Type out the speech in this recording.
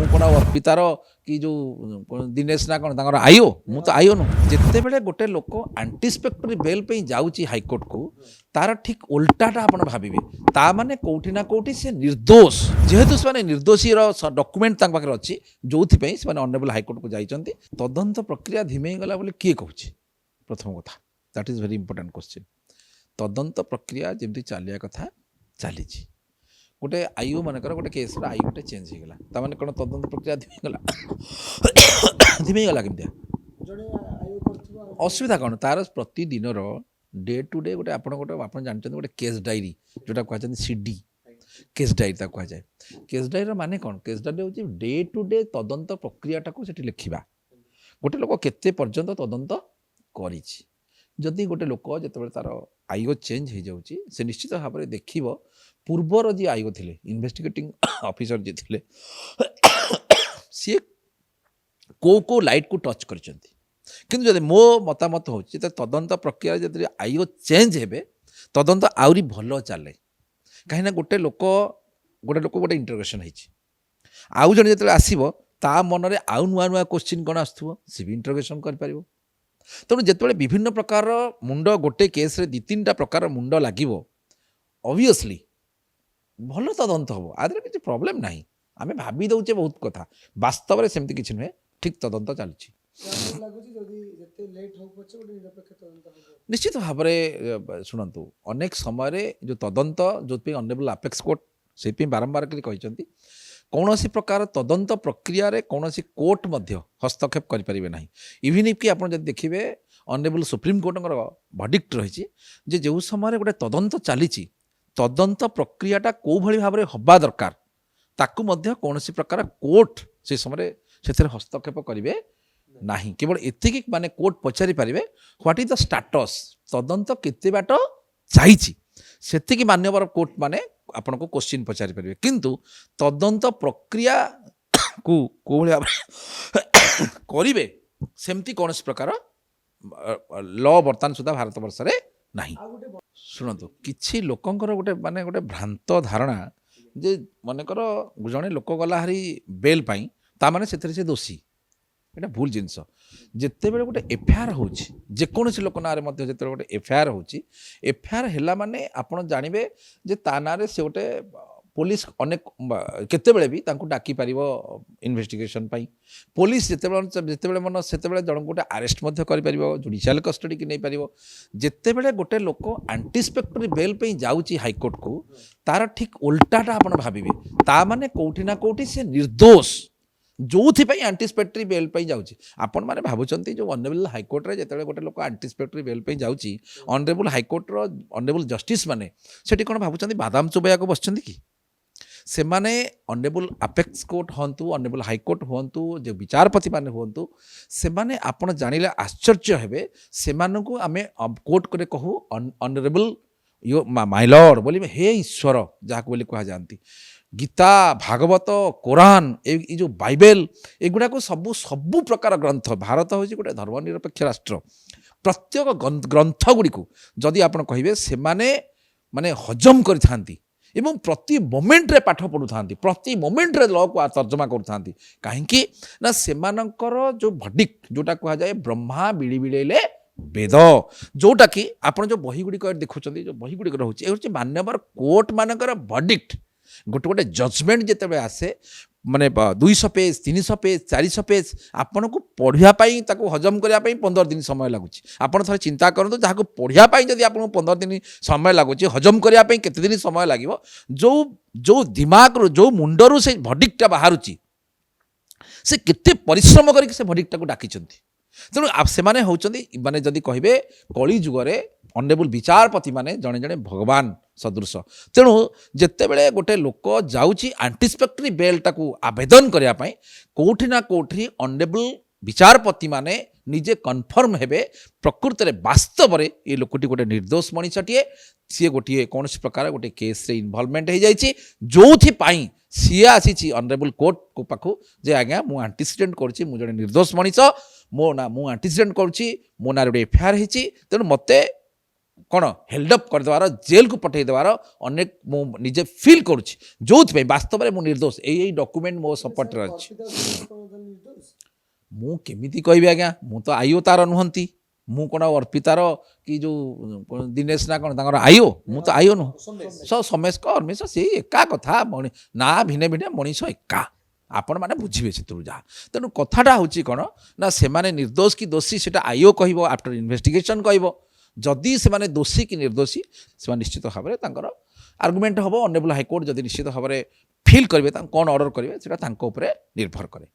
ମୁଁ କ'ଣ ଅର୍ପିତାର କି ଯେଉଁ ଦିନେଶ ନା କ'ଣ ତାଙ୍କର ଆଇଓ, ମୁଁ ତ ଆଇଓ ନୁହଁ। ଯେତେବେଳେ ଗୋଟେ ଲୋକ ଆଣ୍ଟିସିପେକ୍ଟୋରୀ ବେଲ୍ ପାଇଁ ଯାଉଛି ହାଇକୋର୍ଟକୁ, ତାର ଠିକ୍ ଓଲଟାଟା ଆପଣ ଭାବିବେ, ତା ମାନେ କେଉଁଠି ନା କେଉଁଠି ସେ ନିର୍ଦ୍ଦୋଷ। ଯେହେତୁ ସେମାନେ ନିର୍ଦ୍ଦୋଷୀର ଡକୁମେଣ୍ଟ ତାଙ୍କ ପାଖରେ ଅଛି, ଯେଉଁଥିପାଇଁ ସେମାନେ ଅନରେବୁଲ୍ ହାଇକୋର୍ଟକୁ ଯାଇଛନ୍ତି। ତଦନ୍ତ ପ୍ରକ୍ରିୟା ଧିମେଇ ଗଲା ବୋଲି କିଏ କହୁଛି? ପ୍ରଥମ କଥା, that is very important question. ତଦନ୍ତ ପ୍ରକ୍ରିୟା ଯେମିତି ଚାଲିବା କଥା ଚାଲିଛି। गोटे आईओ मनकर गोटे केस्र आई गोटे चेंज होगा, ताने कौन तदंत प्रक्रिया धीमेगला धीमेगला केमती असुविधा कौन? तार प्रतिदिन डे टू डे गोटे आप जानते गोटे केस डायरी जोटा कहते सीडी केस डायरी कहुए। केस डायरी माने कौन? केस डायरी हूँ डे टू डे तदंत प्रक्रियाटा को लिखा, गोटे लोक केते पर्यंत तदंत कर। जदि गोटे लोक जो तार आईओ चेंज हो जाऊँगी, से निश्चित भाव में देख पूर्वर जी आईओ थे इन्वेस्टिगेटिंग ऑफिसर जी थे सी को लाइट को टच कर। किंतु मो मतामत हो तदंत प्रक्रिया जब आईओ चेंज हे तदंत आहरी भल चले। कहीं गोटे लोक गोटे इंटरोगेशन आउ जन जो आसो ता मन में आउ नुआ नुआ क्वेश्चन कौन आसो सी भी इंटरोगेशन कर। तेणु जिते विभिन्न प्रकार मुंड गोटे केस दी तीन टा प्रकार मुंड लगे ऑब्वियसली भल तदंत हम आदि किसी प्रॉब्लम ना। आम भाभी दौचे बहुत कथा, वास्तव में सेमती किसी नुहे, ठीक तदंत चलती। निश्चित भाव में शुणु अनेक समय जो तदंत जो ऑनरेबल अपेक्स कोर्ट से बारंबार कहते कौन सी प्रकार तदंत प्रक्रिया रे कौन सी कोर्ट मध्य हस्तक्षेप करें ना। इवन इफ कि आप देखिए ऑनरेबल सुप्रीम कोर्ट वर्डिक्ट रही जो समय गोटे तदंत चली तदंत प्रक्रियाटा कौ भली भाव में हवा दरकार ताकू मध्य कौन सी प्रकार कोर्ट से समय से हस्तक्षेप करेंगे ना। केवल एतिक माने कोर्ट पचारि पारे व्हाट इज द स्टाटस तदंत केते बाट जाइछि सेतिकी मान्यवर कोर्ट माने आपन को क्वेश्चन पचारि पारे। किंतु तदंत प्रक्रिया को कोभली करिवे सेमती कौन प्रकार लॉ बर्तमान सुधा भारत वर्ष रे नहीं। शुणु किछि लोकंकर गोटे माने गोटे भ्रांत धारणा जे मनकर जड़े लोक गला हरी बेल पाई ता माने सेथरे से दोषी, एटा भूल जिनस। जिते बड़े गोटे एफआईआर होकोसी लोक ना जिते गोटे एफआईआर होफआईआर है माने आपड़ जानवे जे ता ना से गोटे पुलिस अनेक केते भी डाकी पार इन्वेस्टिगेशन पाई पुलिस जिते मन से जन गोटे आरेस्ट कर जुडिशियल कस्टडी की नहीं पार। जिते बड़े गोटे लोक आंटीस्पेक्टोरी बेल पे जाऊँगी हाइकोर्ट को तार ठीक उल्टाटा आप भाविए ता माने कोठी ना कोठी से निर्दोष जो आंटीस्पेक्टोरी बेल पे जाऊँगी। आपण मैंने भावुंट जो ऑनरेबल हाइकोर्ट रे जिते गोटे लोक आंटीस्पेक्टोरी बेल पे जाऊँगी ऑनरेबल हाइकोर्ट ऑनरेबल जस्टिस माने सेठी कौन भावुंट बादाम चोबैया को बसचंती कि से माने ऑनरेबल अपेक्स कोर्ट हूँ ऑनरेबल हाइकोर्ट हूँ जो विचारपति माने हूँ से माने आपण जानिले आश्चर्य हेबे से मानकु आमे कोर्ट करे कहू ऑनरेबल यो माय लॉर्ड बोली हे ईश्वर जहाँ बोली कह जाती। गीता भागवत कुरान ये जो बाइबल एगुड़ा को सबू सबू प्रकार ग्रंथ भारत हूँ गोटे धर्मनिरपेक्ष राष्ट्र प्रत्येक ग्रंथ गुड़ी को जदि आप कहे से माने हजम करि एवं प्रति मोमेंट रे पाठ पढ़ु प्रति मोमेंट रे लॉ को तर्जमा करुँच कहीं ना सेमानकर जो भर्डिक्ट जोटा कह जाए ब्रह्मा बिड़ी बिड़ेले वेद जोटा कि आप जो बही गुड़िक देखुं जो बही गुड़िक रोचे मान्यवर कोर्ट मानकर भर्डिक्ट गोटे गोटे जजमेंट जिते आसे माने 200 पेज 300 पेज 400 पेज आपन को पढ़ाई हजम करने 15 दिन समय लगुच। आपड़ थे चिंता करूँ जहाँ पढ़ाई जब आपको 15 दिन समय लगुच हजम करने केते दिन समय लगे जो जो दिमाग रू जो मुंडरू से भर्डिक्टा बाहरुची से केते परिश्रम करके से भर्डिक्टा को डाकी। तेणु से माने होचंदी माने जदि कहिबे कली जुगरे ऑनरेबल विचारपति माने जड़े जड़े भगवान सदृश। तेणु जिते बड़े गोटे लोक जाऊँगी आंटीस्पेक्टोरी बेल टाकू आवेदन करने कोठी ना कोठी ऑनरेबल विचारपति माने निजे कन्फर्म हेबे प्रकृत में वास्तव में ये लोकटी गोटे निर्दोष मनीषटीए सी गोटे कौन प्रकार गोटे केस रे इनवॉल्वमेंट हो जाइए जो सी आसी ऑनरेबल कोर्ट को पाखु जे आज्ञा मु आंटीसीडेंट करुँची मु जड़े निर्दोष मनीष मो ना मु आंटीसीडेंट करुँची मो ना गोटे एफआईआर होती तेणु मते କ'ଣ ହେଲ୍ଡଅପ୍ କରିଦେବାର ଜେଲ୍କୁ ପଠାଇ ଦେବାର ଅନେକ ମୁଁ ନିଜେ ଫିଲ୍ କରୁଛି, ଯେଉଁଥିପାଇଁ ବାସ୍ତବରେ ମୁଁ ନିର୍ଦ୍ଦୋଷ। ଏଇ ଡକ୍ୟୁମେଣ୍ଟ ମୋ ସପୋର୍ଟରେ ଅଛି। ମୁଁ କେମିତି କହିବି ଆଜ୍ଞା, ମୁଁ ତ ଆଇଓ ତାର ନୁହନ୍ତି। ମୁଁ କ'ଣ ଅର୍ପିତାର କି ଯେଉଁ ଦିନେଶ ନା କ'ଣ ତାଙ୍କର ଆଇଓ? ମୁଁ ତ ଆଇଓ ନୁହଁ। ସମେଶଙ୍କ ଅର୍ମିଶ ସେଇ ଏକା କଥା, ନା ଭିନେ ଭିନେ ମଣିଷ ଏକା। ଆପଣମାନେ ବୁଝିବେ ସେଥିରୁ ଯାହା। ତେଣୁ କଥାଟା ହେଉଛି କ'ଣ ନା ସେମାନେ ନିର୍ଦ୍ଦୋଷ କି ଦୋଷୀ ସେଟା ଆଇଓ କହିବ, ଆଫ୍ଟର ଇନଭେଷ୍ଟିଗେସନ୍ କହିବ। ଯଦି ସେମାନେ ଦୋଷୀ କି ନିର୍ଦ୍ଦୋଷୀ ସେମାନେ ନିଶ୍ଚିତ ଭାବରେ ତାଙ୍କର ଆର୍ଗୁମେଣ୍ଟ ହେବ। ଅନେବୁଲ୍ ହାଇକୋର୍ଟ ଯଦି ନିଶ୍ଚିତ ଭାବରେ ଫିଲ୍ କରିବେ, ତାଙ୍କୁ କ'ଣ ଅର୍ଡ଼ର କରିବେ, ସେଟା ତାଙ୍କ ଉପରେ ନିର୍ଭର କରେ।